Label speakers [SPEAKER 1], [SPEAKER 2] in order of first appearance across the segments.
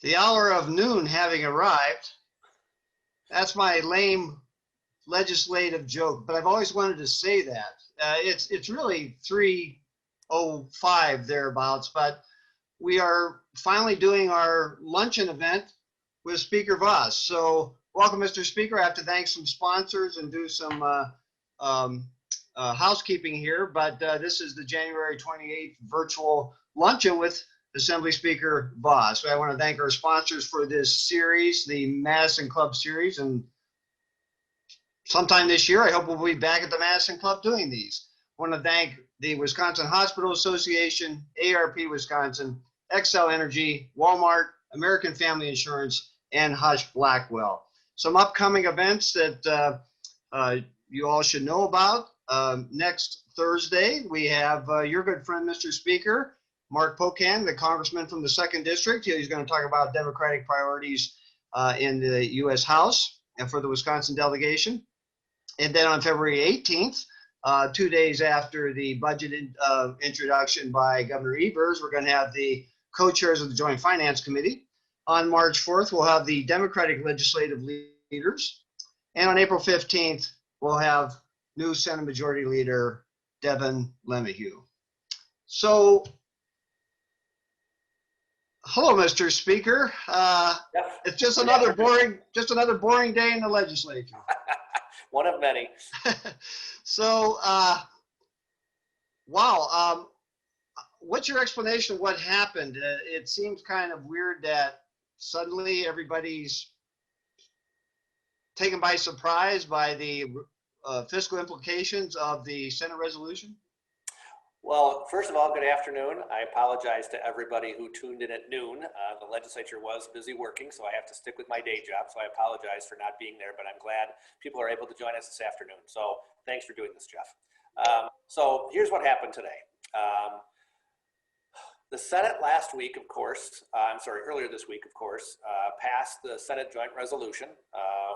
[SPEAKER 1] The hour of noon having arrived. That's my lame legislative joke, but I've always wanted to say that. It's really 3:05 thereabouts, but we are finally doing our luncheon event with Speaker Vos. So welcome, Mr. Speaker. I have to thank some sponsors and do some housekeeping here, but this is the January 28th virtual luncheon with Assembly Speaker Vos. So I want to thank our sponsors for this series, the Madison Club series, and sometime this year, I hope we'll be back at the Madison Club doing these. I want to thank the Wisconsin Hospital Association, ARP Wisconsin, Xcel Energy, Walmart, American Family Insurance, and Hush Blackwell. Some upcoming events that you all should know about. Next Thursday, we have your good friend, Mr. Speaker, Mark Pocan, the congressman from the 2nd District. He's going to talk about Democratic priorities in the U.S. House and for the Wisconsin delegation. And then on February 18th, 2 days after the budget introduction by Governor Evers, we're going to have the co-chairs of the Joint Finance Committee. On March 4th, we'll have the Democratic legislative leaders. And on April 15th, we'll have new Senate Majority Leader Devin LeMahieu. So, hello, Mr. Speaker. It's just another boring day in the legislature.
[SPEAKER 2] One of many.
[SPEAKER 1] So, wow. What's your explanation of what happened? It seems kind of weird that suddenly everybody's taken by surprise by the fiscal implications of the Senate resolution.
[SPEAKER 2] Well, first of all, good afternoon. I apologize to everybody who tuned in at noon. The legislature was busy working, so I have to stick with my day job. So I apologize for not being there, but I'm glad people are able to join us this afternoon. So thanks for doing this, Jeff. So here's what happened today. The Senate last week, of course, earlier this week, of course, passed the Senate Joint Resolution,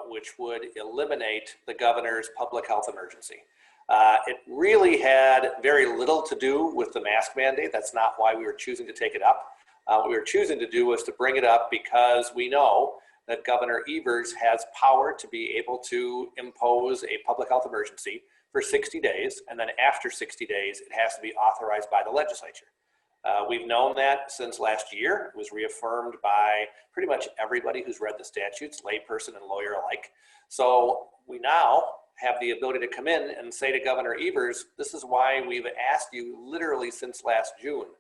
[SPEAKER 2] which would eliminate the governor's public health emergency. It really had very little to do with the mask mandate. That's not why we were choosing to take it up. What we were choosing to do was to bring it up because we know that Governor Evers has power to be able to impose a public health emergency for 60 days, and then after 60 days, it has to be authorized by the legislature. We've known that since last year. It was reaffirmed by pretty much everybody who's read the statutes, layperson and lawyer alike. So we now have the ability to come in and say to Governor Evers, this is why we've asked you literally since last June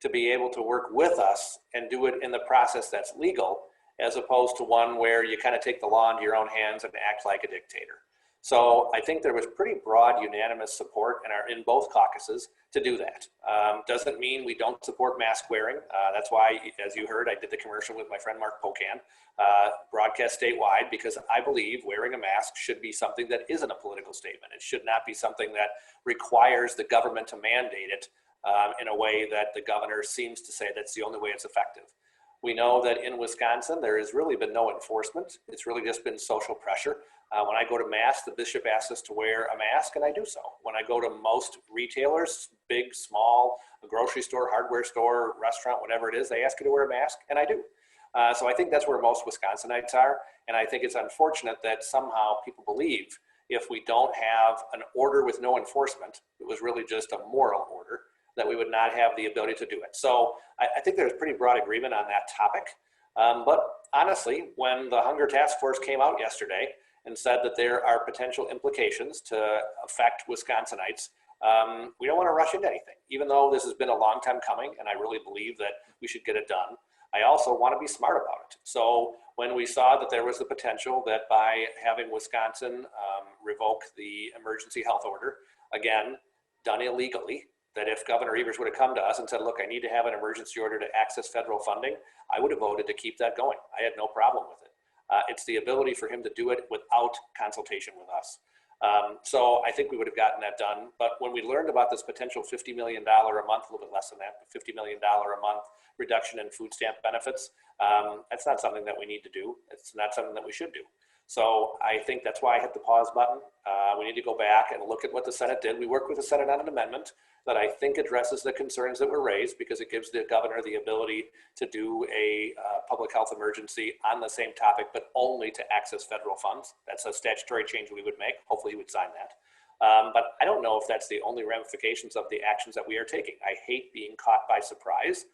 [SPEAKER 2] to be able to work with us and do it in the process that's legal, as opposed to one where you kind of take the law into your own hands and act like a dictator. So I think there was pretty broad unanimous support in both caucuses to do that. Doesn't mean we don't support mask wearing. That's why, as you heard, I did the commercial with my friend Mark Pocan, broadcast statewide, because I believe wearing a mask should be something that isn't a political statement. It should not be something that requires the government to mandate it in a way that the governor seems to say that's the only way it's effective. We know that in Wisconsin, there has really been no enforcement. It's really just been social pressure. When I go to Mass, the bishop asks us to wear a mask, and I do so. When I go to most retailers, big, small, a grocery store, hardware store, restaurant, whatever it is, they ask you to wear a mask, and I do. So I think that's where most Wisconsinites are, and I think it's unfortunate that somehow people believe if we don't have an order with no enforcement, it was really just a moral order, that we would not have the ability to do it. So I think there's pretty broad agreement on that topic. But honestly, when the Hunger Task Force came out yesterday and said that there are potential implications to affect Wisconsinites, we don't want to rush into anything, even though this has been a long time coming, and I really believe that we should get it done. I also want to be smart about it. So when we saw that there was the potential that by having Wisconsin revoke the emergency health order, again, done illegally, that if Governor Evers would have come to us and said, look, I need to have an emergency order to access federal funding, I would have voted to keep that going. I had no problem with it. It's the ability for him to do it without consultation with us. So I think we would have gotten that done. But when we learned about this potential $50 million a month, a little bit less than that, but $50 million a month reduction in food stamp benefits, that's not something that we need to do. It's not something that we should do. So I think that's why I hit the pause button. We need to go back and look at what the Senate did. We worked with the Senate on an amendment that I think addresses the concerns that were raised, because it gives the governor the ability to do a public health emergency on the same topic, but only to access federal funds. That's a statutory change we would make. Hopefully he would sign that. But I don't know if that's the only ramifications of the actions that we are taking. I hate being caught by surprise.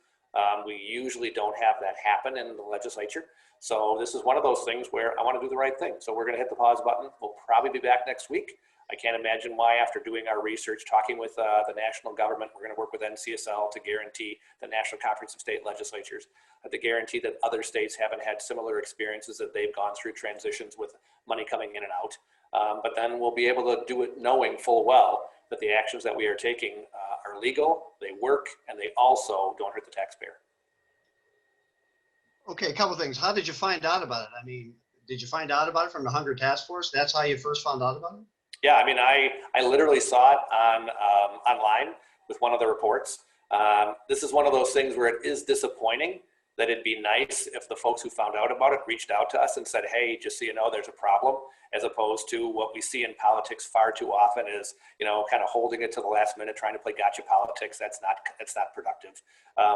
[SPEAKER 2] We usually don't have that happen in the legislature. So this is one of those things where I want to do the right thing. So we're going to hit the pause button. We'll probably be back next week. I can't imagine why, after doing our research, talking with the national government, we're going to work with NCSL to guarantee the National Conference of State Legislatures, to guarantee that other states haven't had similar experiences that they've gone through transitions with money coming in and out. But then we'll be able to do it knowing full well that the actions that we are taking are legal, they work, and they also don't hurt the taxpayer.
[SPEAKER 1] Okay, a couple things. How did you find out about it? I mean, did you find out about it from the Hunger Task Force? That's how you first found out about it?
[SPEAKER 2] Yeah, I mean, I literally saw it on online with one of the reports. This is one of those things where it is disappointing that it'd be nice if the folks who found out about it reached out to us and said, hey, just so you know, there's a problem, as opposed to what we see in politics far too often is, you know, kind of holding it to the last minute, trying to play gotcha politics. That's not productive.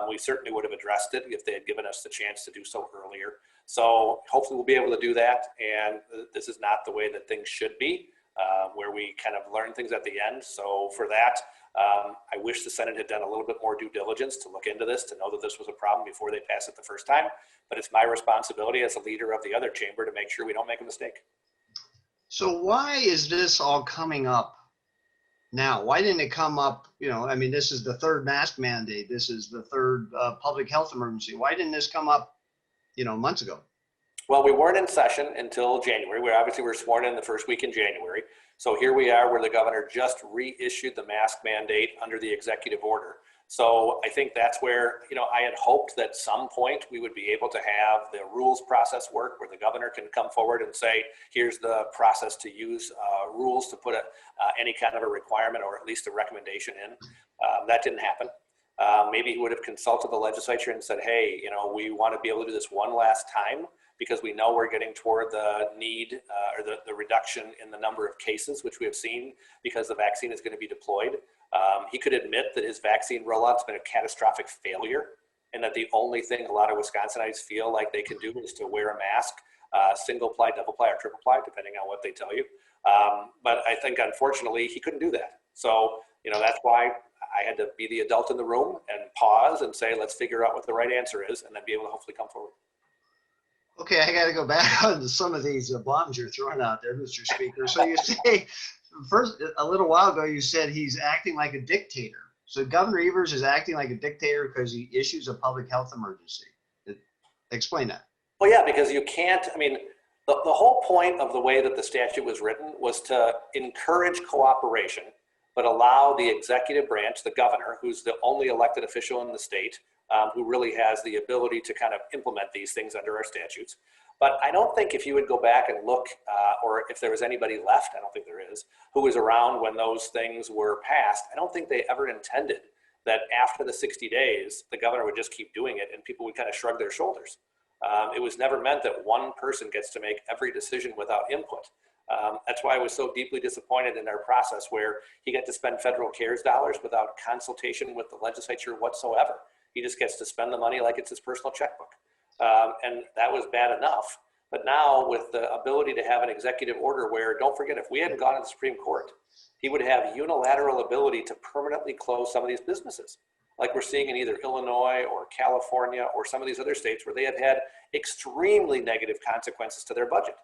[SPEAKER 2] We certainly would have addressed it if they had given us the chance to do so earlier. So hopefully we'll be able to do that. And this is not the way that things should be, where we kind of learn things at the end. So for that, I wish the Senate had done a little bit more due diligence to look into this, to know that this was a problem before they passed it the first time. But it's my responsibility as a leader of the other chamber to make sure we don't make a mistake.
[SPEAKER 1] So why is this all coming up now? Why didn't it come up, you know, I mean, this is the third mask mandate. This is the third public health emergency. Why didn't this come up, you know, months ago?
[SPEAKER 2] Well, we weren't in session until January. We obviously were sworn in the first week in January. So here we are, where the governor just reissued the mask mandate under the executive order. So I think that's where, you know, I had hoped that some point we would be able to have the rules process work, where the governor can come forward and say, here's the process to use rules to put any kind of a requirement or at least a recommendation in. That didn't happen. Maybe he would have consulted the legislature and said, hey, you know, we want to be able to do this one last time, because we know we're getting toward the need or the reduction in the number of cases, which we have seen because the vaccine is going to be deployed. He could admit that his vaccine rollout's been a catastrophic failure, and that the only thing a lot of Wisconsinites feel like they can do is to wear a mask, single ply, double ply, or triple ply, depending on what they tell you. But I think, unfortunately, he couldn't do that. So, you know, that's why I had to be the adult in the room and pause and say, let's figure out what the right answer is, and then be able to hopefully come forward.
[SPEAKER 1] Okay, I got to go back on some of these bombs you're throwing out there, Mr. Speaker. So you say, first, a little while ago, you said he's acting like a dictator. So Governor Evers is acting like a dictator because he issues a public health emergency. Explain that.
[SPEAKER 2] Well, yeah, because you can't, I mean, the whole point of the way that the statute was written was to encourage cooperation, but allow the executive branch, the governor, who's the only elected official in the state, who really has the ability to kind of implement these things under our statutes. But I don't think if you would go back and look, or if there was anybody left, I don't think there is, who was around when those things were passed, I don't think they ever intended that after the 60 days, the governor would just keep doing it and people would kind of shrug their shoulders. It was never meant that one person gets to make every decision without input. That's why I was so deeply disappointed in our process, where he got to spend federal CARES dollars without consultation with the legislature whatsoever. He just gets to spend the money like it's his personal checkbook. And that was bad enough. But now with the ability to have an executive order where, don't forget, if we hadn't gone to the Supreme Court, he would have unilateral ability to permanently close some of these businesses, like we're seeing in either Illinois or California or some of these other states where they have had extremely negative consequences to their budget.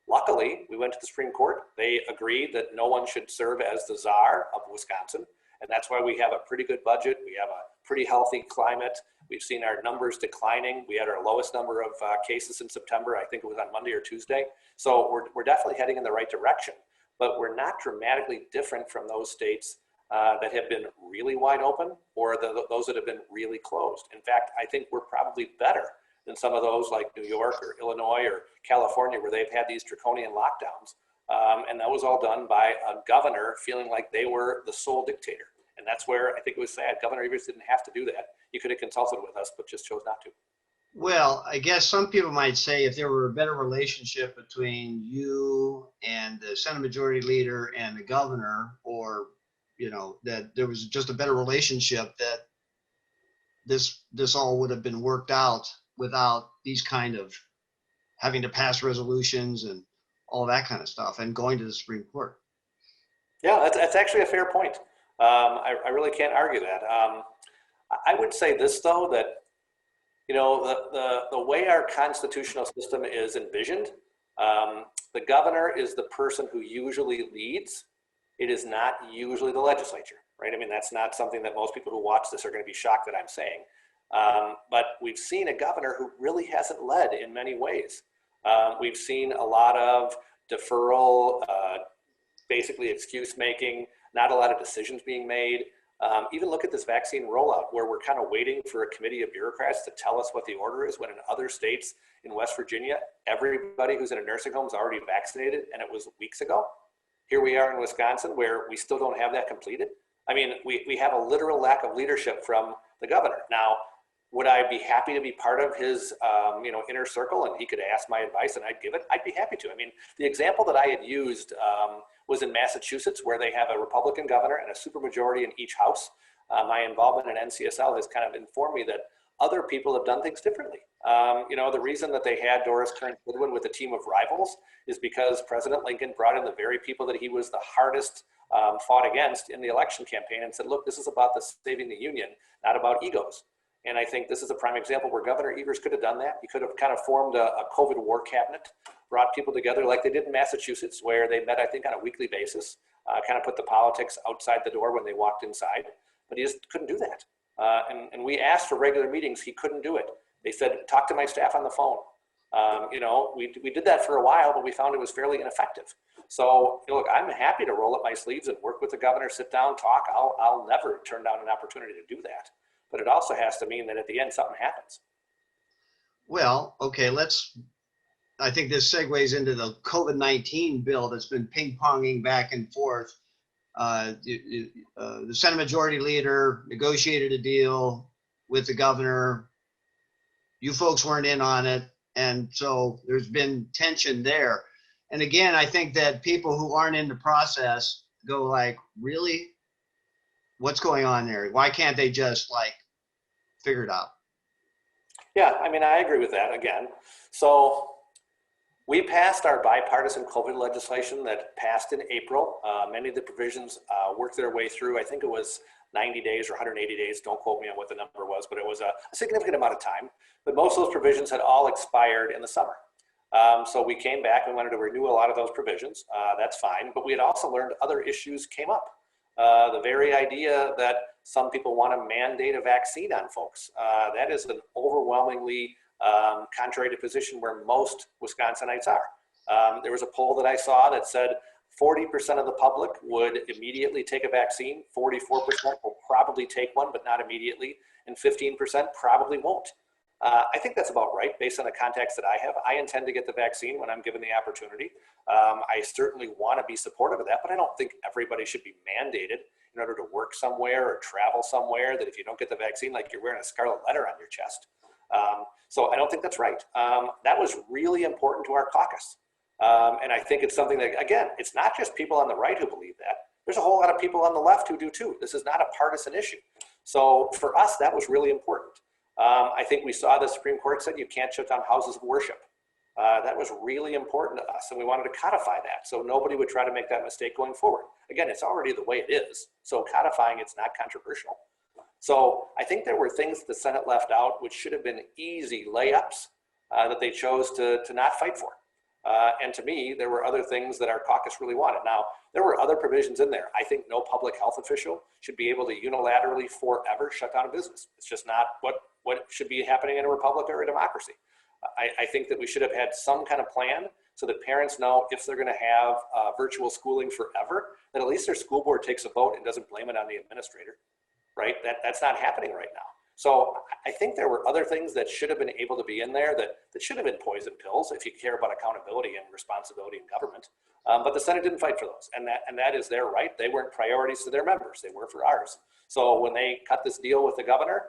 [SPEAKER 2] Luckily, we went to the Supreme Court. They agreed that no one should serve as the czar of Wisconsin. And that's why we have a pretty good budget. We have a pretty healthy climate. We've seen our numbers declining. We had our lowest number of cases in September. I think it was on Monday or Tuesday. So we're definitely heading in the right direction, but we're not dramatically different from those states that have been really wide open, or those that have been really closed. In fact, I think we're probably better than some of those like New York or Illinois or California, where they've had these draconian lockdowns. And that was all done by a governor feeling like they were the sole dictator. And that's where I think it was sad. Governor Evers didn't have to do that. He could have consulted with us, but just chose not to.
[SPEAKER 1] Well, I guess some people might say if there were a better relationship between you and the Senate Majority Leader and the governor, or, you know, that there was just a better relationship, that this all would have been worked out without these kind of having to pass resolutions and all that kind of stuff and going to the Supreme Court.
[SPEAKER 2] Yeah, that's actually a fair point. I really can't argue that. I would say this, though, that you know, the way our constitutional system is envisioned, the governor is the person who usually leads. It is not usually the legislature, right? I mean, that's not something that most people who watch this are going to be shocked that I'm saying. But we've seen a governor who really hasn't led in many ways. We've seen a lot of deferral, basically excuse making, not a lot of decisions being made. Even look at this vaccine rollout where we're kind of waiting for a committee of bureaucrats to tell us what the order is, when in other states, in West Virginia, everybody who's in a nursing home is already vaccinated, and it was weeks ago. Here we are in Wisconsin where we still don't have that completed. I mean, we have a literal lack of leadership from the governor. Now, would I be happy to be part of his inner circle and he could ask my advice and I'd give it? I'd be happy to. I mean, the example that I had used was in Massachusetts, where they have a Republican governor and a supermajority in each house. My involvement in NCSL has kind of informed me that other people have done things differently. The reason that they had Doris Kearns Goodwin with a team of rivals is because President Lincoln brought in the very people that he was the hardest fought against in the election campaign and said, look, this is about saving the Union, not about egos. And I think this is a prime example where Governor Evers could have done that. He could have kind of formed a COVID war cabinet, brought people together like they did in Massachusetts, where they met, I think, on a weekly basis, kind of put the politics outside the door when they walked inside. But he just couldn't do that. And we asked for regular meetings. He couldn't do it. They said, talk to my staff on the phone. We did that for a while, but we found it was fairly ineffective. So, look, I'm happy to roll up my sleeves and work with the governor, sit down, talk. I'll never turn down an opportunity to do that. But it also has to mean that at the end, something happens.
[SPEAKER 1] Well, okay, I think this segues into the COVID-19 bill that's been ping-ponging back and forth. The Senate Majority Leader negotiated a deal with the governor. You folks weren't in on it. And so there's been tension there. And again, I think that people who aren't in the process go like, really? What's going on there? Why can't they just figure it out?
[SPEAKER 2] Yeah, I mean, I agree with that again. So we passed our bipartisan COVID legislation that passed in April. Many of the provisions worked their way through. I think it was 90 days or 180 days. Don't quote me on what the number was, but it was a significant amount of time. But most of those provisions had all expired in the summer. So we came back and wanted to renew a lot of those provisions. That's fine. But we had also learned other issues came up. The very idea that some people want to mandate a vaccine on folks, that is an overwhelmingly contrary to position where most Wisconsinites are. There was a poll that I saw that said 40% of the public would immediately take a vaccine, 44% will probably take one, but not immediately, and 15% probably won't. I think that's about right based on the context that I have. I intend to get the vaccine when I'm given the opportunity. I certainly want to be supportive of that, but I don't think everybody should be mandated in order to work somewhere or travel somewhere, that if you don't get the vaccine, like you're wearing a scarlet letter on your chest. So I don't think that's right. That was really important to our caucus. And I think it's something that, again, it's not just people on the right who believe that. There's a whole lot of people on the left who do too. This is not a partisan issue. So for us, that was really important. I think we saw the Supreme Court said you can't shut down houses of worship. That was really important to us, and we wanted to codify that so nobody would try to make that mistake going forward. Again, it's already the way it is, so codifying it's not controversial. So I think there were things the Senate left out which should have been easy layups that they chose to not fight for. And to me, there were other things that our caucus really wanted. Now, there were other provisions in there. I think no public health official should be able to unilaterally forever shut down a business. It's just not what should be happening in a republic or a democracy. I think that we should have had some kind of plan so that parents know if they're going to have virtual schooling forever, that at least their school board takes a vote and doesn't blame it on the administrator, right? That's not happening right now. So I think there were other things that should have been able to be in there that should have been poison pills if you care about accountability and responsibility in government. But the Senate didn't fight for those, and that is their right. They weren't priorities to their members; they were for ours. So when they cut this deal with the governor,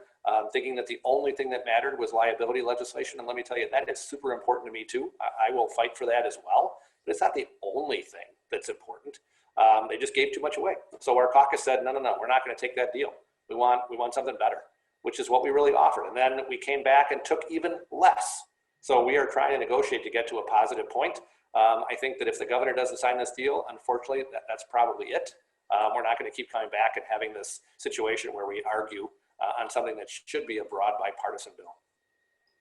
[SPEAKER 2] thinking that the only thing that mattered was liability legislation. And let me tell you, that is super important to me too. I will fight for that as well, but it's not the only thing that's important. They just gave too much away. So our caucus said, no, we're not going to take that deal. We want something better, which is what we really offered. And then we came back and took even less. So we are trying to negotiate to get to a positive point. I think that if the governor doesn't sign this deal, unfortunately, that's probably it. We're not going to keep coming back and having this situation where we argue on something that should be a broad bipartisan bill.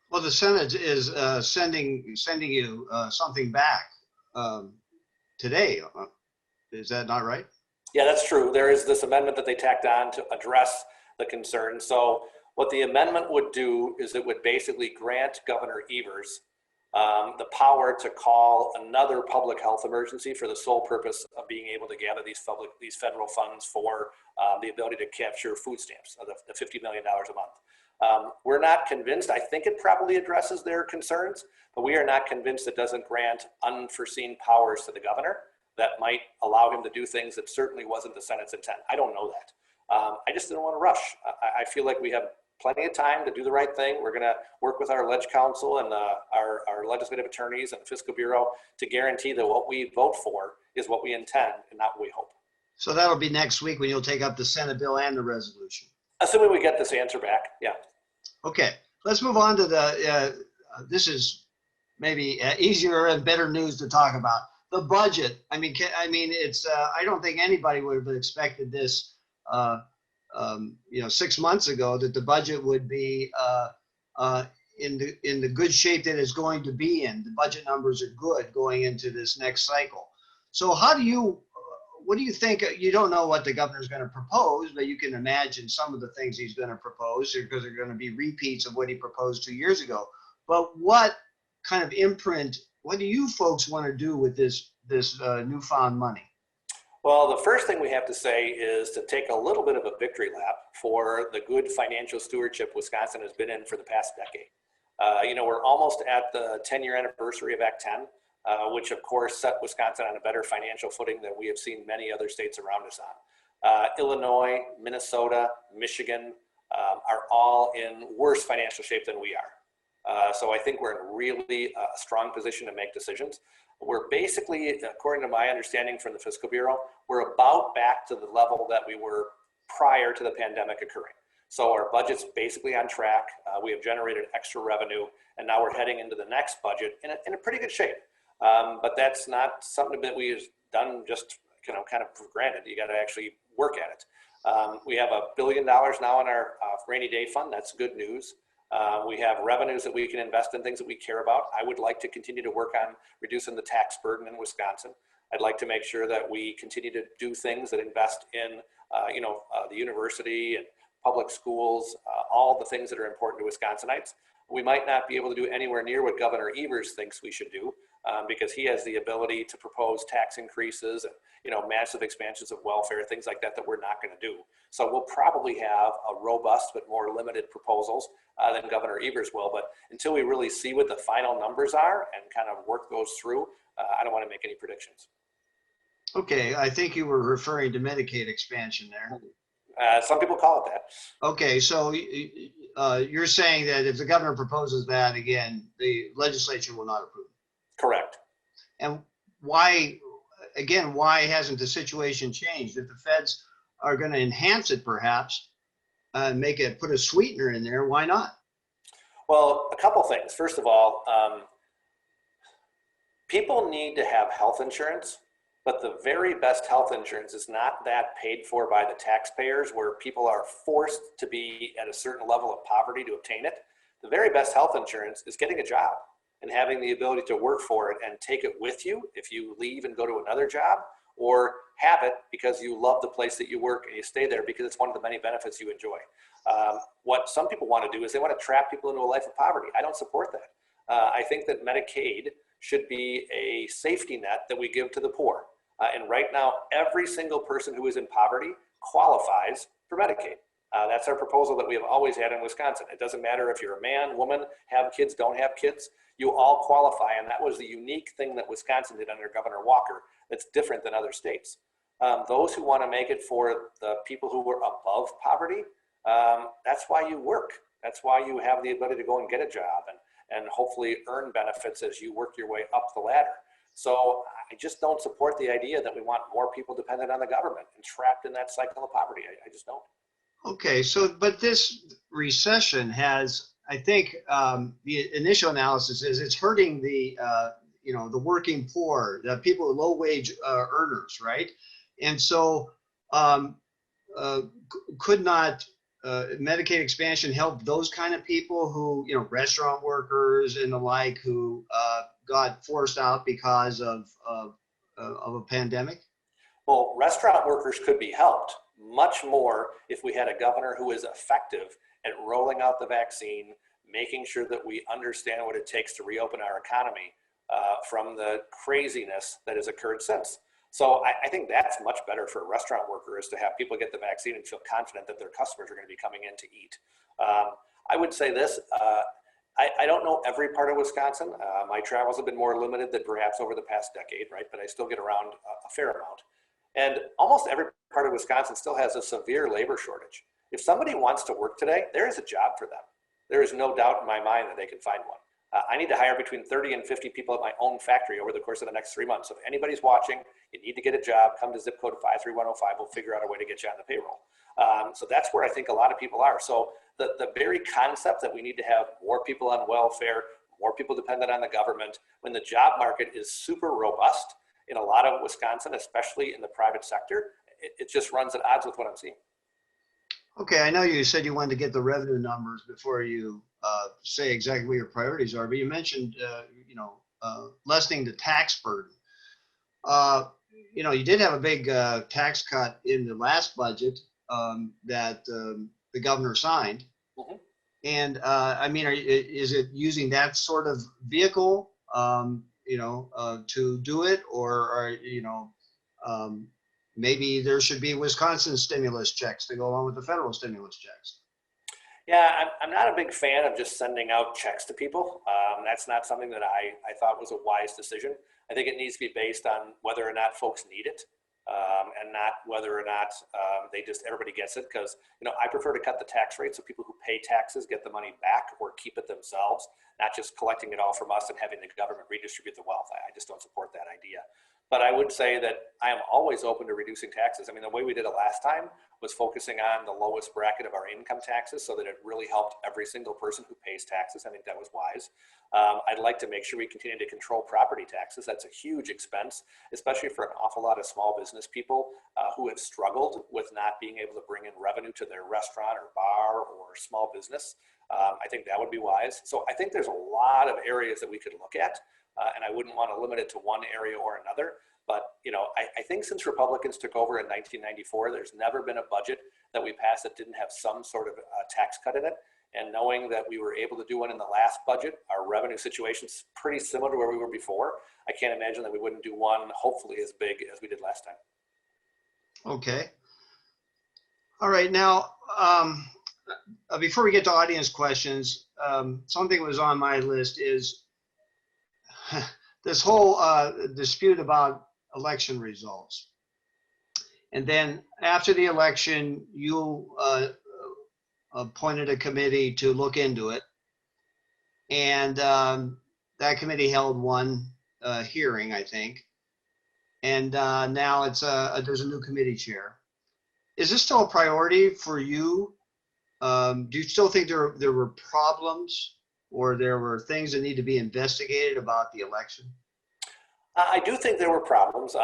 [SPEAKER 1] Well, the Senate is sending you something back today. Is that not right?
[SPEAKER 2] Yeah, that's true. There is this amendment that they tacked on to address the concern. So what the amendment would do is it would basically grant Governor Evers the power to call another public health emergency for the sole purpose of being able to gather these federal funds for the ability to capture food stamps, the $50 million a month. We're not convinced. I think it probably addresses their concerns, but we are not convinced it doesn't grant unforeseen powers to the governor that might allow him to do things that certainly wasn't the Senate's intent. I don't know that. I just didn't want to rush. I feel like we have plenty of time to do the right thing. We're going to work with our Ledge Council and our legislative attorneys and the Fiscal Bureau to guarantee that what we vote for is what we intend and not what we hope.
[SPEAKER 1] So that'll be next week when you'll take up the Senate bill and the resolution.
[SPEAKER 2] Assuming we get this answer back, yeah.
[SPEAKER 1] Okay, let's move on to the, this is maybe easier and better news to talk about. The budget. I mean, it's, I don't think anybody would have expected this, 6 months ago, that the budget would be in the good shape that it's going to be in. The budget numbers are good going into this next cycle. So what do you think? You don't know what the governor's going to propose, but you can imagine some of the things he's going to propose because they're going to be repeats of what he proposed 2 years ago. But what kind of imprint, what do you folks want to do with this newfound money?
[SPEAKER 2] Well, the first thing we have to say is to take a little bit of a victory lap for the good financial stewardship Wisconsin has been in for the past decade. We're almost at the 10-year anniversary of Act 10, which of course set Wisconsin on a better financial footing than we have seen many other states around us on. Illinois, Minnesota, Michigan are all in worse financial shape than we are. So I think we're in really a strong position to make decisions. We're basically, according to my understanding from the Fiscal Bureau, we're about back to the level that we were prior to the pandemic occurring. So our budget's basically on track. We have generated extra revenue, and now we're heading into the next budget in a pretty good shape. But that's not something that we've done just kind of for granted. You got to actually work at it. We have $1 billion now in our rainy day fund. That's good news. We have revenues that we can invest in things that we care about. I would like to continue to work on reducing the tax burden in Wisconsin. I'd like to make sure that we continue to do things that invest in, the university and public schools, all the things that are important to Wisconsinites. We might not be able to do anywhere near what Governor Evers thinks we should do because he has the ability to propose tax increases and, massive expansions of welfare, things like that we're not going to do. So we'll probably have a robust but more limited proposals than Governor Evers will. But until we really see what the final numbers are and kind of work those through, I don't want to make any predictions.
[SPEAKER 1] Okay, I think you were referring to Medicaid expansion there.
[SPEAKER 2] Some people call it that.
[SPEAKER 1] Okay, so you're saying that if the governor proposes that again, the legislature will not approve?
[SPEAKER 2] Correct.
[SPEAKER 1] And why hasn't the situation changed? If the feds are going to enhance it, perhaps, put a sweetener in there, why not?
[SPEAKER 2] Well, a couple things. First of all, people need to have health insurance, but the very best health insurance is not that paid for by the taxpayers, where people are forced to be at a certain level of poverty to obtain it. The very best health insurance is getting a job and having the ability to work for it and take it with you if you leave and go to another job, or have it because you love the place that you work and you stay there because it's one of the many benefits you enjoy. What some people want to do is they want to trap people into a life of poverty. I don't support that. I think that Medicaid should be a safety net that we give to the poor. And right now, every single person who is in poverty qualifies for Medicaid. That's our proposal that we have always had in Wisconsin. It doesn't matter if you're a man, woman, have kids, don't have kids, you all qualify. And that was the unique thing that Wisconsin did under Governor Walker that's different than other states. Those who want to make it for the people who were above poverty, that's why you work. That's why you have the ability to go and get a job and hopefully earn benefits as you work your way up the ladder. So I just don't support the idea that we want more people dependent on the government and trapped in that cycle of poverty. I just don't.
[SPEAKER 1] Okay, so but this recession has, I think, the initial analysis is it's hurting the the working poor, the people, low wage earners, right? And so could not Medicaid expansion help those kind of people who, restaurant workers and the like, who got forced out because of a pandemic?
[SPEAKER 2] Well, restaurant workers could be helped much more if we had a governor who is effective at rolling out the vaccine, making sure that we understand what it takes to reopen our economy from the craziness that has occurred since. So I think that's much better for a restaurant worker, is to have people get the vaccine and feel confident that their customers are going to be coming in to eat. I would say this, I don't know every part of Wisconsin. My travels have been more limited than perhaps over the past decade, right? But I still get around a fair amount. And almost every part of Wisconsin still has a severe labor shortage. If somebody wants to work today, there is a job for them. There is no doubt in my mind that they can find one. I need to hire between 30 and 50 people at my own factory over the course of the next 3 months. So if anybody's watching, you need to get a job, come to zip code 53105. We'll figure out a way to get you on the payroll. So that's where I think a lot of people are. So the very concept that we need to have more people on welfare, more people dependent on the government, when the job market is super robust in a lot of Wisconsin, especially in the private sector, it just runs at odds with what I'm seeing.
[SPEAKER 1] Okay, I know you said you wanted to get the revenue numbers before you say exactly what your priorities are, but you mentioned, lessening the tax burden. You did have a big tax cut in the last budget that the governor signed.
[SPEAKER 2] Mm-hmm.
[SPEAKER 1] And is it using that sort of vehicle, to do it, or maybe there should be Wisconsin stimulus checks to go along with the federal stimulus checks?
[SPEAKER 2] Yeah, I'm not a big fan of just sending out checks to people. That's not something that I thought was a wise decision. I think it needs to be based on whether or not folks need it, and not whether or not everybody gets it. Because I prefer to cut the tax rate so people who pay taxes get the money back or keep it themselves, not just collecting it all from us and having the government redistribute the wealth. I just don't support that idea. But I would say that I am always open to reducing taxes. I mean, the way we did it last time was focusing on the lowest bracket of our income taxes so that it really helped every single person who pays taxes. I think that was wise. I'd like to make sure we continue to control property taxes. That's a huge expense, especially for an awful lot of small business people who have struggled with not being able to bring in revenue to their restaurant or bar or small business. I think that would be wise. So I think there's a lot of areas that we could look at. And I wouldn't want to limit it to one area or another. But, I think since Republicans took over in 1994, there's never been a budget that we passed that didn't have some sort of tax cut in it. And knowing that we were able to do one in the last budget, our revenue situation's pretty similar to where we were before. I can't imagine that we wouldn't do one, hopefully as big as we did last time.
[SPEAKER 1] Okay. All right. Now, before we get to audience questions, something that was on my list is this whole dispute about election results. And then after the election, you appointed a committee to look into it. And that committee held one hearing, I think. And now there's a new committee chair. Is this still a priority for you? Do you still think there were problems, or there were things that need to be investigated about the election?
[SPEAKER 2] I do think there were problems.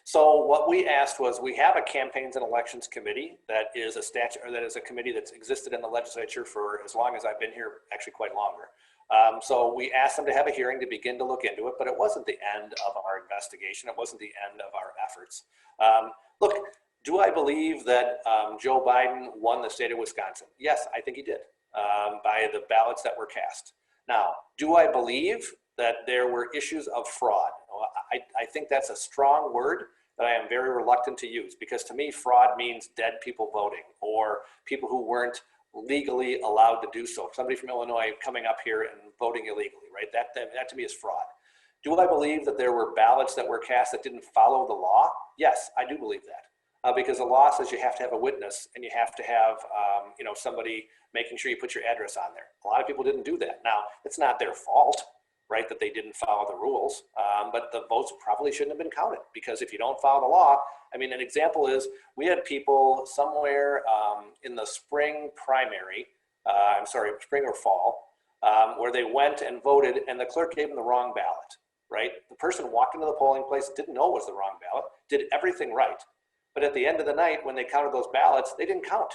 [SPEAKER 2] So what we asked was, we have a campaigns and elections committee that is a committee that's existed in the legislature for as long as I've been here, actually quite longer. So we asked them to have a hearing to begin to look into it, but it wasn't the end of our investigation. It wasn't the end of our efforts. Look, do I believe that Joe Biden won the state of Wisconsin? Yes, I think he did, by the ballots that were cast. Now, do I believe that there were issues of fraud? Well, I think that's a strong word that I am very reluctant to use, because to me, fraud means dead people voting or people who weren't legally allowed to do so. Somebody from Illinois coming up here and voting illegally, right? That to me is fraud. Do I believe that there were ballots that were cast that didn't follow the law? Yes, I do believe that. because the law says you have to have a witness and you have to have, somebody making sure you put your address on there. A lot of people didn't do that. Now, it's not their fault, right, that they didn't follow the rules, but the votes probably shouldn't have been counted, because if you don't follow the law, I mean, an example is we had people somewhere in the spring primary, spring or fall, where they went and voted and the clerk gave them the wrong ballot, right? The person walked into the polling place, didn't know it was the wrong ballot, did everything right. But at the end of the night, when they counted those ballots, they didn't count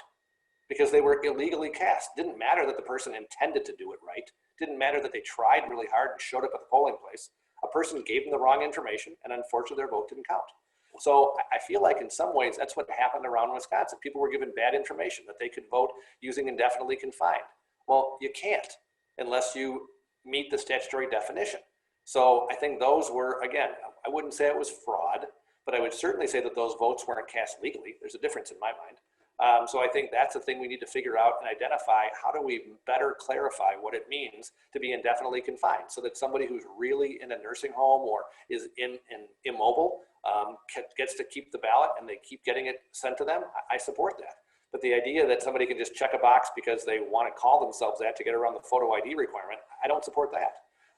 [SPEAKER 2] because they were illegally cast. Didn't matter that the person intended to do it right. Didn't matter that they tried really hard and showed up at the polling place. A person gave them the wrong information, and unfortunately their vote didn't count. So I feel like in some ways that's what happened around Wisconsin. People were given bad information that they could vote using indefinitely confined. Well, you can't unless you meet the statutory definition. So I think those were, again, I wouldn't say it was fraud, but I would certainly say that those votes weren't cast legally. There's a difference in my mind. So I think that's the thing we need to figure out and identify. How do we better clarify what it means to be indefinitely confined, so that somebody who's really in a nursing home or is immobile gets to keep the ballot and they keep getting it sent to them? I support that. But the idea that somebody can just check a box because they want to call themselves that to get around the photo ID requirement, I don't support that.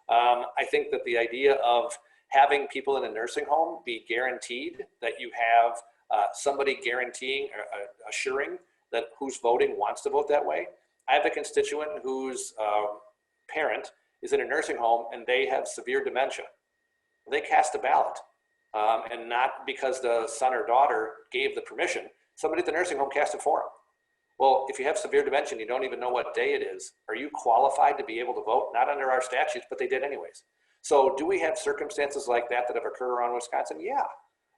[SPEAKER 2] I think that the idea of having people in a nursing home be guaranteed that you have somebody guaranteeing or assuring that who's voting wants to vote that way. I have a constituent whose parent is in a nursing home and they have severe dementia. They cast a ballot, and not because the son or daughter gave the permission. Somebody at the nursing home cast it for them. Well, if you have severe dementia and you don't even know what day it is, are you qualified to be able to vote? Not under our statutes, but they did anyways. So do we have circumstances like that have occurred around Wisconsin? Yeah.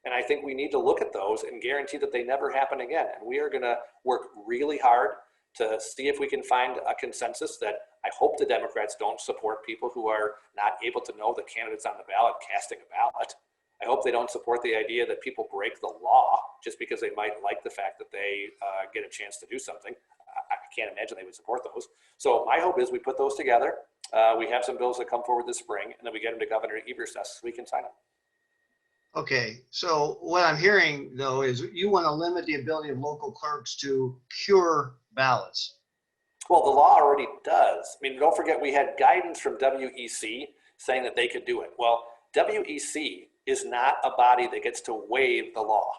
[SPEAKER 2] And I think we need to look at those and guarantee that they never happen again. And we are going to work really hard to see if we can find a consensus that I hope the Democrats don't support people who are not able to know the candidates on the ballot casting a ballot. I hope they don't support the idea that people break the law just because they might like the fact that they get a chance to do something. I can't imagine they would support those. So my hope is we put those together. We have some bills that come forward this spring, and then we get them to Governor Everst's desk so we can sign them.
[SPEAKER 1] Okay, so what I'm hearing though is you want to limit the ability of local clerks to cure ballots.
[SPEAKER 2] Well, the law already does. I mean, don't forget we had guidance from WEC saying that they could do it. Well, WEC is not a body that gets to waive the law,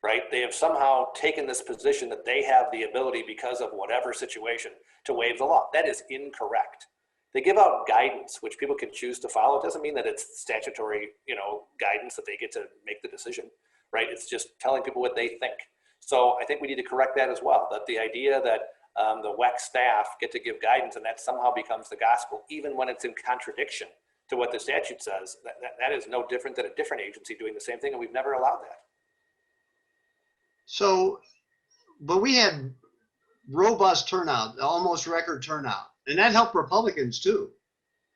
[SPEAKER 2] right? They have somehow taken this position that they have the ability because of whatever situation to waive the law. That is incorrect. They give out guidance, which people can choose to follow. It doesn't mean that it's statutory, guidance that they get to make the decision, right? It's just telling people what they think. So I think we need to correct that as well, that the idea that the Wedc staff get to give guidance and that somehow becomes the gospel, even when it's in contradiction to what the statute says, that is no different than a different agency doing the same thing, and we've never allowed that.
[SPEAKER 1] So, but we had robust turnout, almost record turnout. And that helped Republicans too.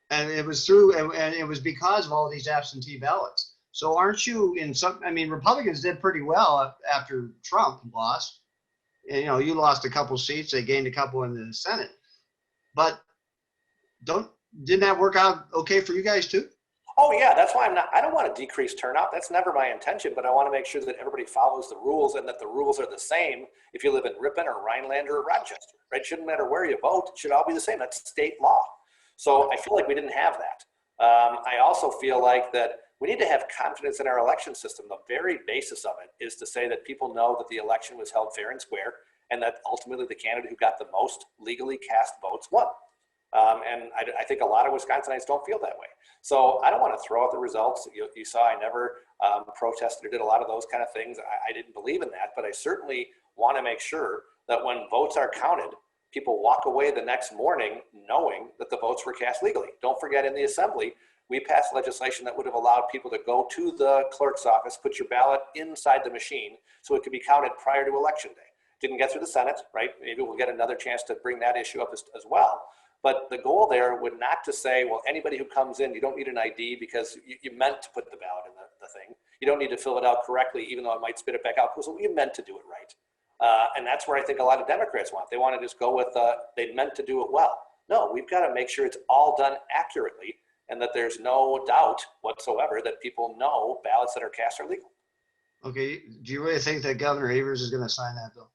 [SPEAKER 1] And it was and it was because of all these absentee ballots. So aren't you Republicans did pretty well after Trump lost. And, you lost a couple seats, they gained a couple in the Senate. But didn't that work out okay for you guys too?
[SPEAKER 2] Oh yeah, that's why I don't want to decrease turnout. That's never my intention, but I want to make sure that everybody follows the rules and that the rules are the same if you live in Ripon or Rhineland or Rochester, right? It shouldn't matter where you vote, it should all be the same. That's state law. So I feel like we didn't have that. I also feel like that we need to have confidence in our election system. The very basis of it is to say that people know that the election was held fair and square and that ultimately the candidate who got the most legally cast votes won. And I think a lot of Wisconsinites don't feel that way. So I don't want to throw out the results. You saw I never protested or did a lot of those kind of things. I didn't believe in that, but I certainly want to make sure that when votes are counted, people walk away the next morning knowing that the votes were cast legally. Don't forget, in the Assembly, we passed legislation that would have allowed people to go to the clerk's office, put your ballot inside the machine so it could be counted prior to Election Day. Didn't get through the Senate, right? Maybe we'll get another chance to bring that issue up as well. But the goal there would not to say, well, anybody who comes in, you don't need an ID because you meant to put the ballot in the thing. You don't need to fill it out correctly, even though it might spit it back out because you meant to do it right. And that's where I think a lot of Democrats want. They want to just go with, they meant to do it well. No, we've got to make sure it's all done accurately and that there's no doubt whatsoever that people know ballots that are cast are legal.
[SPEAKER 1] Okay, do you really think that Governor Evers is going to sign that bill?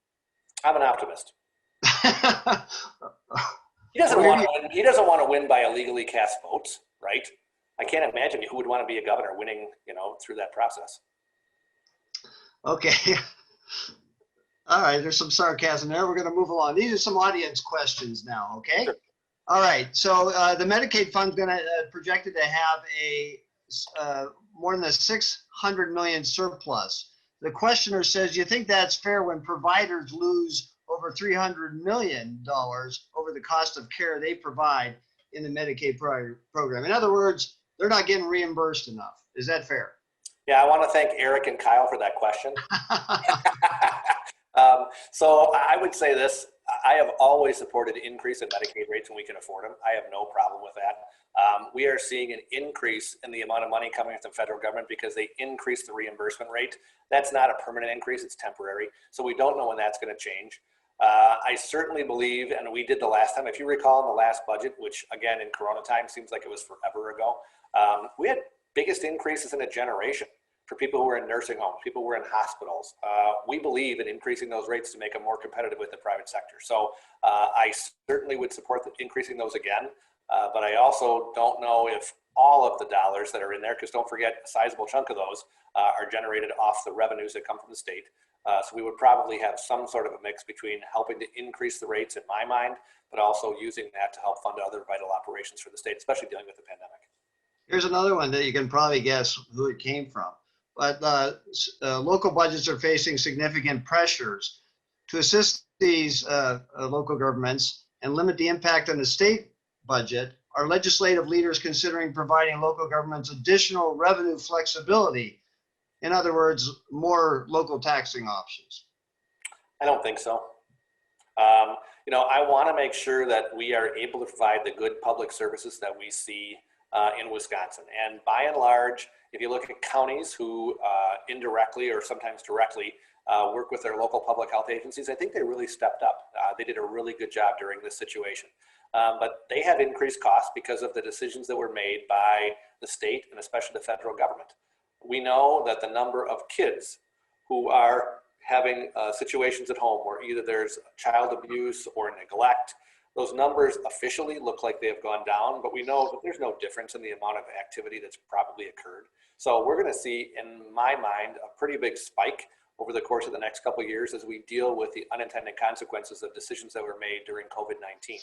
[SPEAKER 2] I'm an optimist. He doesn't
[SPEAKER 1] Well,
[SPEAKER 2] want to win. He doesn't want to win by illegally cast votes, right? I can't imagine who would want to be a governor winning, through that process.
[SPEAKER 1] Okay. All right, there's some sarcasm there. We're going to move along. These are some audience questions now, okay?
[SPEAKER 2] Sure.
[SPEAKER 1] All right, so the Medicaid fund's going to projected to have a more than a 600 million surplus. The questioner says, do you think that's fair when providers lose over $300 million over the cost of care they provide in the Medicaid program? In other words, they're not getting reimbursed enough. Is that fair?
[SPEAKER 2] Yeah, I want to thank Eric and Kyle for that question. So I would say this, I have always supported an increase in Medicaid rates when we can afford them. I have no problem with that. We are seeing an increase in the amount of money coming from the federal government because they increased the reimbursement rate. That's not a permanent increase, it's temporary. So we don't know when that's going to change. I certainly believe, and we did the last time, if you recall in the last budget, which again in Corona time seems like it was forever ago, we had biggest increases in a generation for people who are in nursing homes, people who are in hospitals. We believe in increasing those rates to make them more competitive with the private sector. So I certainly would support increasing those again, but I also don't know if all of the dollars that are in there, because don't forget a sizable chunk of those are generated off the revenues that come from the state. So we would probably have some sort of a mix between helping to increase the rates in my mind, but also using that to help fund other vital operations for the state, especially dealing with the pandemic.
[SPEAKER 1] Here's another one that you can probably guess who it came from. But local budgets are facing significant pressures. To assist these local governments and limit the impact on the state budget, are legislative leaders considering providing local governments additional revenue flexibility? In other words, more local taxing options?
[SPEAKER 2] I don't think so. I want to make sure that we are able to provide the good public services that we see in Wisconsin. And by and large, if you look at counties who indirectly or sometimes directly work with their local public health agencies, I think they really stepped up. They did a really good job during this situation. But they had increased costs because of the decisions that were made by the state and especially the federal government. We know that the number of kids who are having situations at home where either there's child abuse or neglect, those numbers officially look like they have gone down, but we know that there's no difference in the amount of activity that's probably occurred. So we're going to see, in my mind, a pretty big spike over the course of the next couple of years as we deal with the unintended consequences of decisions that were made during COVID-19.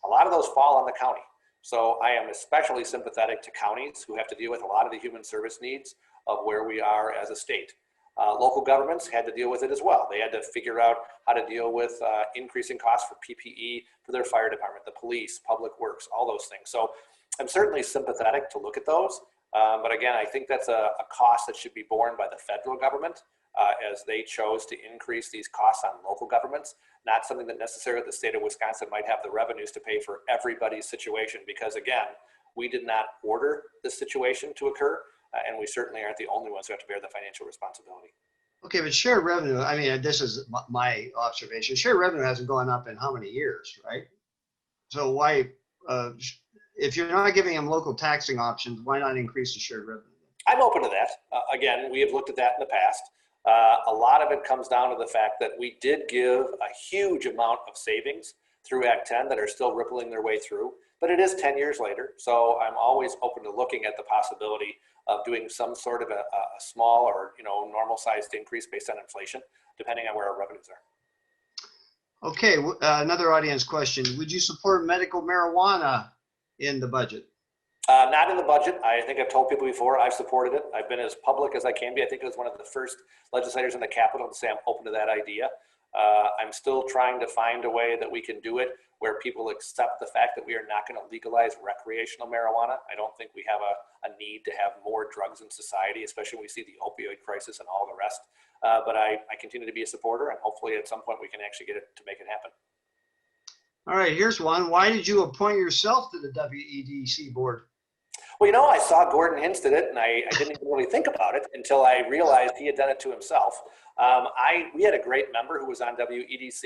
[SPEAKER 2] A lot of those fall on the county. So I am especially sympathetic to counties who have to deal with a lot of the human service needs of where we are as a state. Local governments had to deal with it as well. They had to figure out how to deal with increasing costs for PPE for their fire department, the police, public works, all those things. So I'm certainly sympathetic to look at those. But again, I think that's a cost that should be borne by the federal government as they chose to increase these costs on local governments, not something that necessarily the state of Wisconsin might have the revenues to pay for everybody's situation, because again, we did not order this situation to occur. And we certainly aren't the only ones who have to bear the financial responsibility.
[SPEAKER 1] Okay, but shared revenue, I mean, this is my observation. Shared revenue hasn't gone up in how many years, right? So why, if you're not giving them local taxing options, why not increase the shared revenue?
[SPEAKER 2] I'm open to that. Again, we have looked at that in the past. A lot of it comes down to the fact that we did give a huge amount of savings through Act 10 that are still rippling their way through, but it is 10 years later. So I'm always open to looking at the possibility of doing some sort of a small or normal sized increase based on inflation, depending on where our revenues are.
[SPEAKER 1] Okay, another audience question. Would you support medical marijuana in the budget?
[SPEAKER 2] Not in the budget. I think I've told people before, I've supported it. I've been as public as I can be. I think it was one of the first legislators in the Capitol to say I'm open to that idea. I'm still trying to find a way that we can do it where people accept the fact that we are not going to legalize recreational marijuana. I don't think we have a need to have more drugs in society, especially when we see the opioid crisis and all the rest. But I continue to be a supporter, and hopefully at some point we can actually get it to make it happen.
[SPEAKER 1] All right, here's one. Why did you appoint yourself to the WEDC board?
[SPEAKER 2] Well, I saw Gordon Hinz did it, and I didn't even really think about it until I realized he had done it to himself. We had a great member who was on WEDC.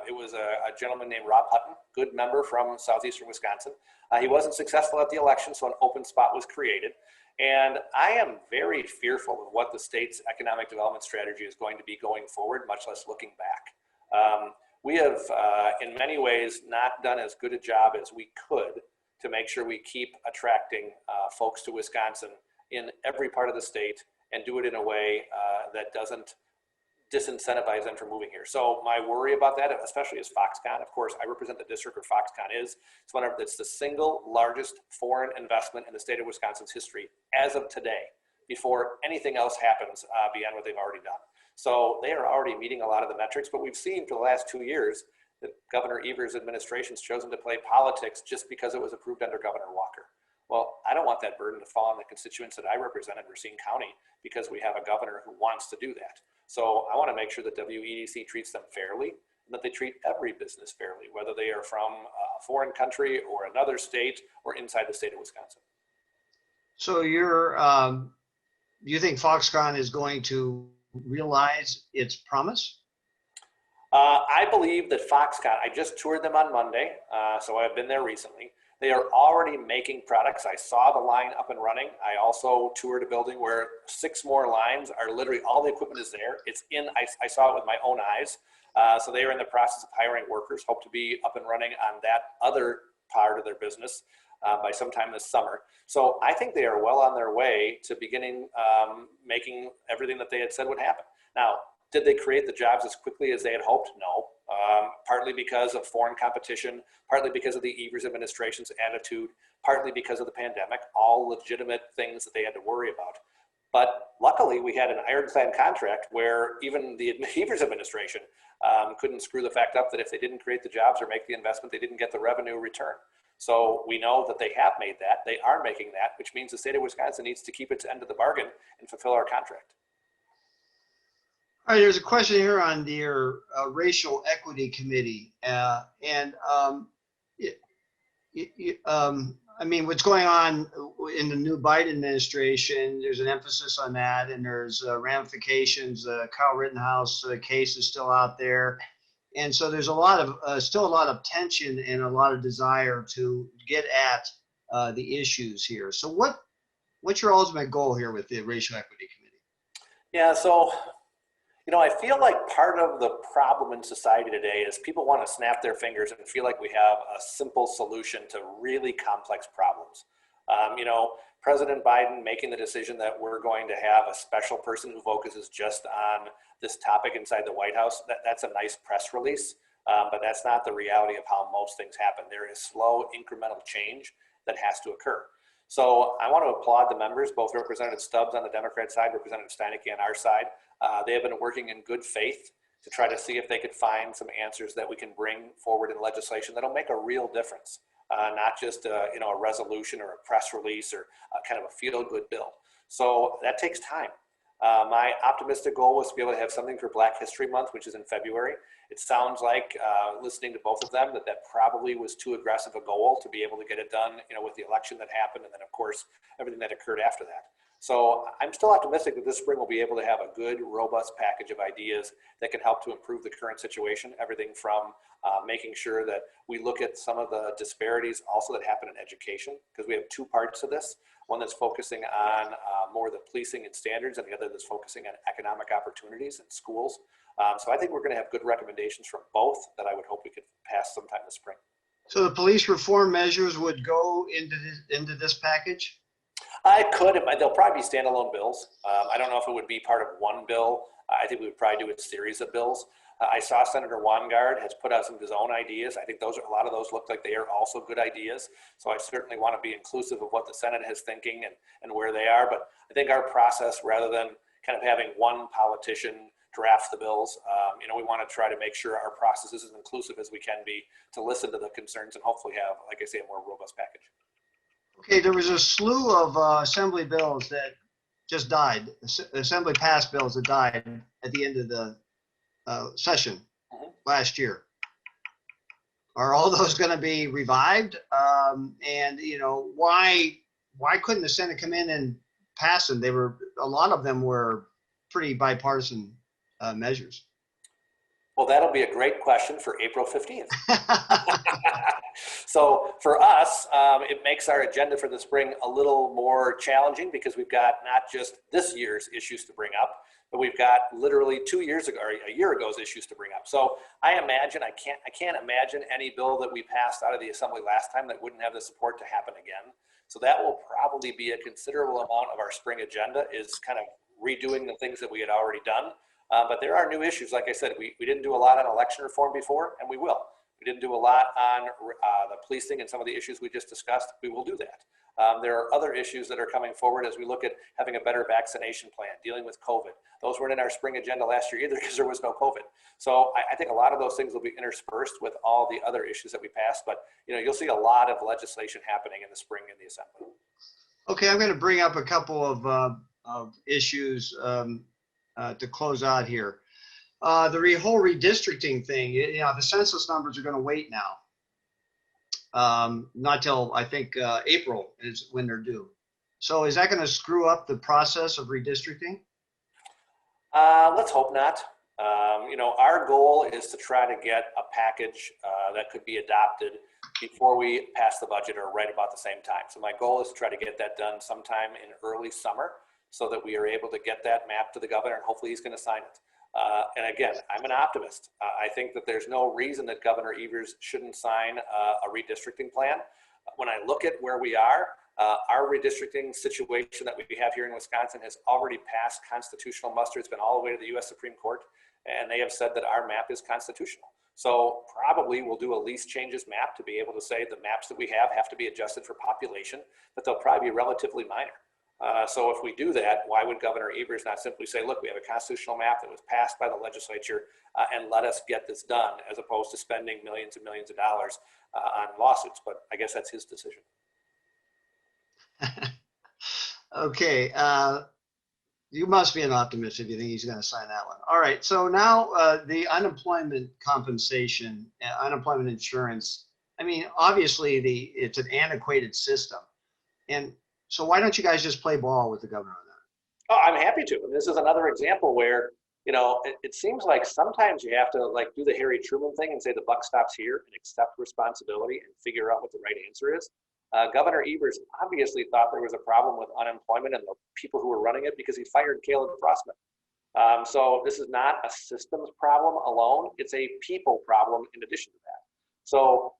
[SPEAKER 2] It was a gentleman named Rob Hutton, good member from southeastern Wisconsin. He wasn't successful at the election, so an open spot was created. And I am very fearful of what the state's economic development strategy is going to be going forward, much less looking back. We have, in many ways, not done as good a job as we could to make sure we keep attracting folks to Wisconsin in every part of the state and do it in a way that doesn't disincentivize them from moving here. So my worry about that, especially is Foxconn. Of course, I represent the district where Foxconn is. It's the single largest foreign investment in the state of Wisconsin's history as of today, before anything else happens beyond what they've already done. So they are already meeting a lot of the metrics, but we've seen for the last 2 years that Governor Evers' administration has chosen to play politics just because it was approved under Governor Walker. Well, I don't want that burden to fall on the constituents that I represent in Racine County because we have a governor who wants to do that. So I want to make sure that WEDC treats them fairly and that they treat every business fairly, whether they are from a foreign country or another state or inside the state of Wisconsin.
[SPEAKER 1] So you think Foxconn is going to realize its promise?
[SPEAKER 2] I believe that Foxconn, I just toured them on Monday, so I've been there recently. They are already making products. I saw the line up and running. I also toured a building where 6 more lines are literally, all the equipment is there. It's in, I saw it with my own eyes. So they are in the process of hiring workers, hope to be up and running on that other part of their business by sometime this summer. So I think they are well on their way to beginning making everything that they had said would happen. Now, did they create the jobs as quickly as they had hoped? No. Partly because of foreign competition, partly because of the Evers administration's attitude, partly because of the pandemic, all legitimate things that they had to worry about. But luckily, we had an ironclad contract where even the Evers administration couldn't screw the fact up that if they didn't create the jobs or make the investment, they didn't get the revenue return. So we know that they have made that, they are making that, which means the state of Wisconsin needs to keep its end of the bargain and fulfill our contract.
[SPEAKER 1] All right, there's a question here on your racial equity committee, I mean, what's going on in the new Biden administration? There's an emphasis on that, and there's ramifications. Kyle Rittenhouse case is still out there, and so there's a lot of still a lot of tension and a lot of desire to get at the issues here. So what's your ultimate goal here with the racial equity committee?
[SPEAKER 2] Yeah, so. You know, I feel like part of the problem in society today is people want to snap their fingers and feel like we have a simple solution to really complex problems. You know, President Biden making the decision that we're going to have a special person who focuses just on this topic inside the White House, that's a nice press release, but that's not the reality of how most things happen. There is slow incremental change that has to occur. So I want to applaud the members, both Representative Stubbs on the Democrat side, Representative Steinecke on our side. They have been working in good faith to try to see if they could find some answers that we can bring forward in legislation that'll make a real difference, not just a resolution or a press release or kind of a feel-good bill. So that takes time. My optimistic goal was to be able to have something for Black History Month, which is in February. It sounds like, listening to both of them, that probably was too aggressive a goal to be able to get it done, with the election that happened, and then of course everything that occurred after that. So I'm still optimistic that this spring we'll be able to have a good, robust package of ideas that can help to improve the current situation. Everything from making sure that we look at some of the disparities also that happen in education, because we have 2 parts to this. One that's focusing on more the policing and standards, and the other that's focusing on economic opportunities in schools. So I think we're going to have good recommendations from both that I would hope we could pass sometime this spring.
[SPEAKER 1] So the police reform measures would go into this package?
[SPEAKER 2] I could. They'll probably be standalone bills. I don't know if it would be part of one bill. I think we would probably do a series of bills. I saw Senator Weingart has put out some of his own ideas. I think a lot of those look like they are also good ideas. So I certainly want to be inclusive of what the Senate is thinking and where they are. But I think our process, rather than kind of having one politician draft the bills, we want to try to make sure our process is as inclusive as we can be to listen to the concerns and hopefully have, like I say, a more robust package.
[SPEAKER 1] Okay, there was a slew of Assembly bills that just died, Assembly passed bills that died at the end of the session last year. Are all those going to be revived? And why couldn't the Senate come in and pass them? A lot of them were pretty bipartisan measures.
[SPEAKER 2] Well, that'll be a great question for April 15th. So for us, it makes our agenda for the spring a little more challenging because we've got not just this year's issues to bring up, but we've got literally 2 years ago or a year ago's issues to bring up. So I can't imagine any bill that we passed out of the assembly last time that wouldn't have the support to happen again. So that will probably be a considerable amount of our spring agenda, is kind of redoing the things that we had already done. But there are new issues. Like I said, we didn't do a lot on election reform before, and we will. We didn't do a lot on the policing and some of the issues we just discussed. We will do that. There are other issues that are coming forward as we look at having a better vaccination plan, dealing with COVID. Those weren't in our spring agenda last year either because there was no COVID. So I think a lot of those things will be interspersed with all the other issues that we passed. But you'll see a lot of legislation happening in the spring in the Assembly.
[SPEAKER 1] Okay, I'm going to bring up a couple of issues to close out here. The whole redistricting thing, the census numbers are going to wait now. Not till I think April is when they're due. So is that going to screw up the process of redistricting?
[SPEAKER 2] Let's hope not. Our goal is to try to get a package that could be adopted before we pass the budget or right about the same time. So my goal is to try to get that done sometime in early summer so that we are able to get that map to the governor, and hopefully he's going to sign it. And again, I'm an optimist. I think that there's no reason that Governor Evers shouldn't sign a redistricting plan. When I look at where we are, our redistricting situation that we have here in Wisconsin has already passed constitutional muster. It's been all the way to the U.S. Supreme Court, and they have said that our map is constitutional. So probably we'll do a least changes map to be able to say the maps that we have to be adjusted for population, but they'll probably be relatively minor. So if we do that, why would Governor Evers not simply say, look, we have a constitutional map that was passed by the legislature and let us get this done, as opposed to spending millions and millions of dollars on lawsuits? But I guess that's his decision.
[SPEAKER 1] Okay. You must be an optimist if you think he's going to sign that one. All right. So now the unemployment compensation, unemployment insurance. I mean, obviously it's an antiquated system. And so why don't you guys just play ball with the governor on that?
[SPEAKER 2] Oh, I'm happy to. And this is another example where, it seems like sometimes you have to do the Harry Truman thing and say the buck stops here and accept responsibility and figure out what the right answer is. Governor Evers obviously thought there was a problem with unemployment and the people who were running it because he fired Caleb Frostman. So this is not a systems problem alone. It's a people problem in addition to that. So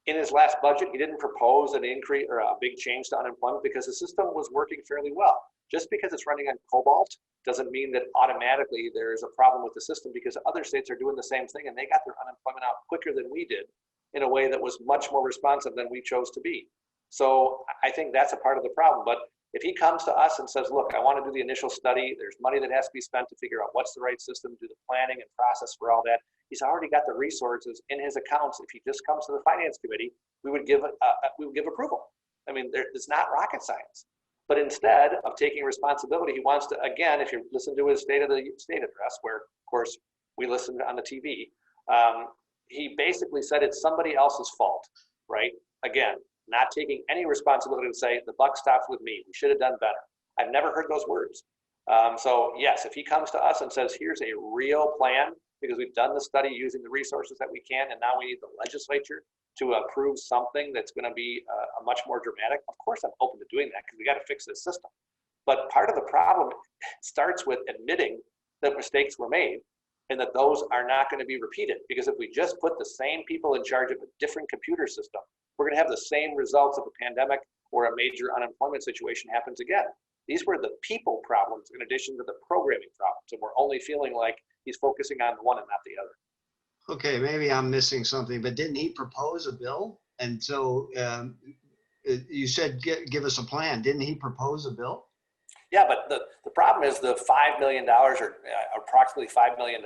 [SPEAKER 2] in his last budget, he didn't propose an increase or a big change to unemployment because the system was working fairly well. Just because it's running on cobalt doesn't mean that automatically there's a problem with the system, because other states are doing the same thing and they got their unemployment out quicker than we did in a way that was much more responsive than we chose to be. So I think that's a part of the problem. But if he comes to us and says, look, I want to do the initial study, there's money that has to be spent to figure out what's the right system, do the planning and process for all that, he's already got the resources in his accounts. If he just comes to the finance committee, we would give approval. I mean, it's not rocket science. But instead of taking responsibility, he wants to, again, if you listen to his State of the State address, where of course we listened on the TV, he basically said it's somebody else's fault, right? Again, not taking any responsibility to say the buck stops with me. We should have done better. I've never heard those words. So yes, if he comes to us and says, here's a real plan, because we've done the study using the resources that we can, and now we need the legislature to approve something that's going to be a much more dramatic, of course I'm open to doing that because we got to fix this system. But part of the problem starts with admitting that mistakes were made and that those are not going to be repeated. Because if we just put the same people in charge of a different computer system, we're going to have the same results of a pandemic or a major unemployment situation happens again. These were the people problems in addition to the programming problems, and we're only feeling like he's focusing on one and not the other.
[SPEAKER 1] Okay, maybe I'm missing something, but didn't he propose a bill? And so you said give us a plan. Didn't he propose a bill?
[SPEAKER 2] Yeah, but the problem is the $5 million or approximately $5 million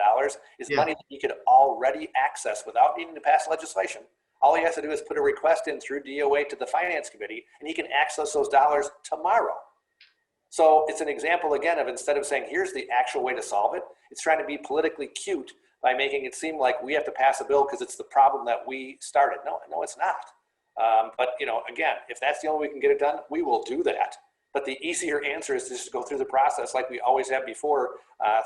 [SPEAKER 2] is money that he could already access without needing to pass legislation. All he has to do is put a request in through DOA to the Finance Committee, and he can access those dollars tomorrow. So it's an example, again, of instead of saying, here's the actual way to solve it, it's trying to be politically cute by making it seem like we have to pass a bill because it's the problem that we started. No, it's not. But, again, if that's the only way we can get it done, we will do that. But the easier answer is to just go through the process like we always have before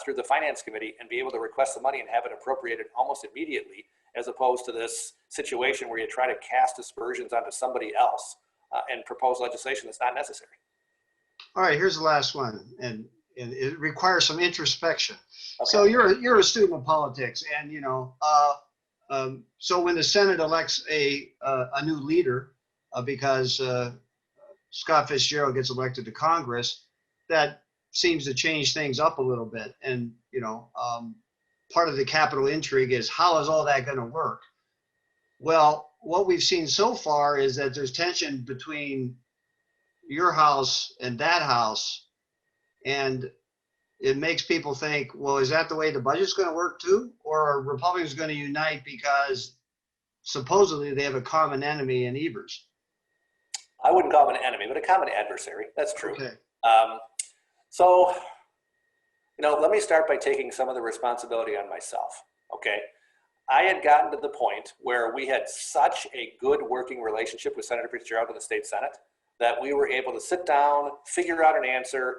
[SPEAKER 2] through the finance committee and be able to request the money and have it appropriated almost immediately, as opposed to this situation where you try to cast aspersions onto somebody else and propose legislation that's not necessary.
[SPEAKER 1] All right, here's the last one, and it requires some introspection.
[SPEAKER 2] Okay.
[SPEAKER 1] So you're a student of politics, and so when the Senate elects a new leader, because Scott Fitzgerald gets elected to Congress, that seems to change things up a little bit. And part of the Capitol intrigue is, how is all that going to work? Well, what we've seen so far is that there's tension between your house and that house, and it makes people think, well, is that the way the budget's going to work too? Or are Republicans going to unite because supposedly they have a common enemy in Evers?
[SPEAKER 2] I wouldn't call him an enemy, but a common adversary. That's true.
[SPEAKER 1] Okay.
[SPEAKER 2] So, let me start by taking some of the responsibility on myself. Okay. I had gotten to the point where we had such a good working relationship with Senator Fitzgerald in the state Senate that we were able to sit down, figure out an answer,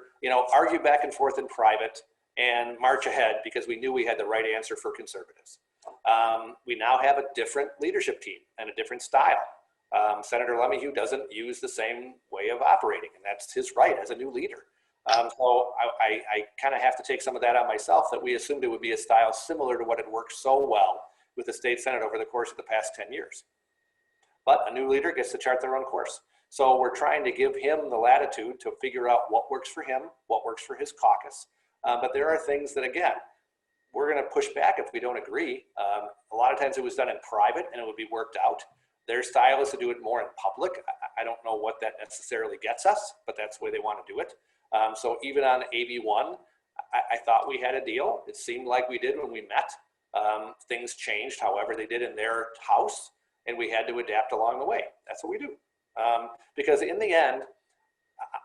[SPEAKER 2] argue back and forth in private, and march ahead because we knew we had the right answer for conservatives. We now have a different leadership team and a different style. Senator Lemieux doesn't use the same way of operating, and that's his right as a new leader. So I kind of have to take some of that on myself, that we assumed it would be a style similar to what had worked so well with the state Senate over the course of the past 10 years. But a new leader gets to chart their own course. So we're trying to give him the latitude to figure out what works for him, what works for his caucus. But there are things that, again, we're going to push back if we don't agree. A lot of times it was done in private and it would be worked out. Their style is to do it more in public. I don't know what that necessarily gets us, but that's the way they want to do it. So even on AB1, I thought we had a deal. It seemed like we did when we met. Things changed, however, they did in their house, and we had to adapt along the way. That's what we do. Because in the end,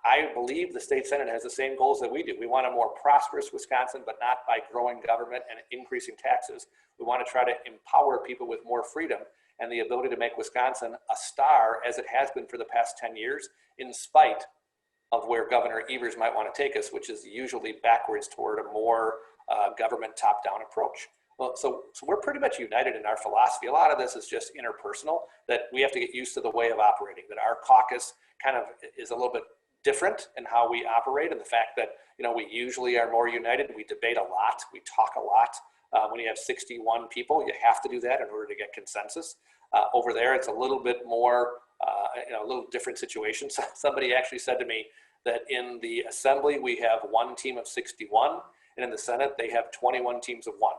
[SPEAKER 2] I believe the state Senate has the same goals that we do. We want a more prosperous Wisconsin, but not by growing government and increasing taxes. We want to try to empower people with more freedom and the ability to make Wisconsin a star, as it has been for the past 10 years, in spite of where Governor Evers might want to take us, which is usually backwards toward a more government top-down approach. Well, so we're pretty much united in our philosophy. A lot of this is just interpersonal, that we have to get used to the way of operating, that our caucus kind of is a little bit different in how we operate, and the fact that, we usually are more united. We debate a lot, we talk a lot. When you have 61 people, you have to do that in order to get consensus. Over there, it's a little bit more, a little different situation. So somebody actually said to me that in the Assembly, we have one team of 61, and in the Senate, they have 21 teams of one.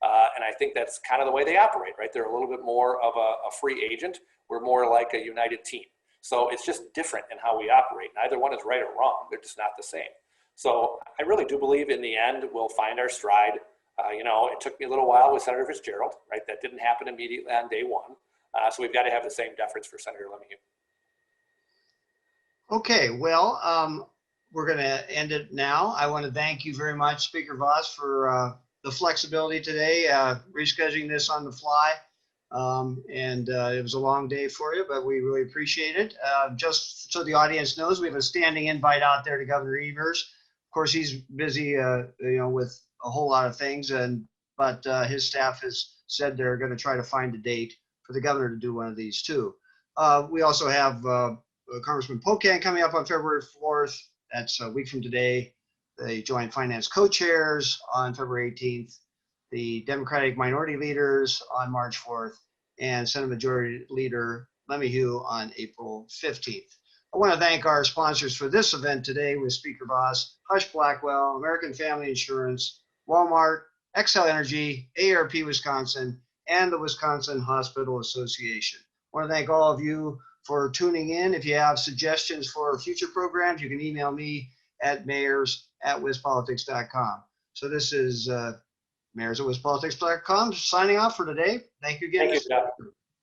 [SPEAKER 2] And I think that's kind of the way they operate, right? They're a little bit more of a free agent. We're more like a united team. So it's just different in how we operate. Neither one is right or wrong. They're just not the same. So I really do believe in the end, we'll find our stride. It took me a little while with Senator Fitzgerald, right? That didn't happen immediately on day one. So we've got to have the same deference for Senator Lemieux.
[SPEAKER 1] Okay, well, we're going to end it now. I want to thank you very much, Speaker Vos, for the flexibility today, rescheduling this on the fly. It was a long day for you, but we really appreciate it. Just so the audience knows, we have a standing invite out there to Governor Evers. Of course, he's busy, with a whole lot of things, but his staff has said they're going to try to find a date for the governor to do one of these too. We also have Congressman Pocan coming up on February 4th. That's a week from today. The Joint Finance Co-Chairs on February 18th. The Democratic Minority Leaders on March 4th, and Senate Majority Leader Lemieux on April 15th. I want to thank our sponsors for this event today with Speaker Vos, Hush Blackwell, American Family Insurance, Walmart, Xcel Energy, AARP Wisconsin, and the Wisconsin Hospital Association. I want to thank all of you for tuning in. If you have suggestions for future programs, you can email me at mayors@wispolitics.com. So this is mayors@wispolitics.com signing off for today. Thank you again.
[SPEAKER 2] Thank you, Jeff.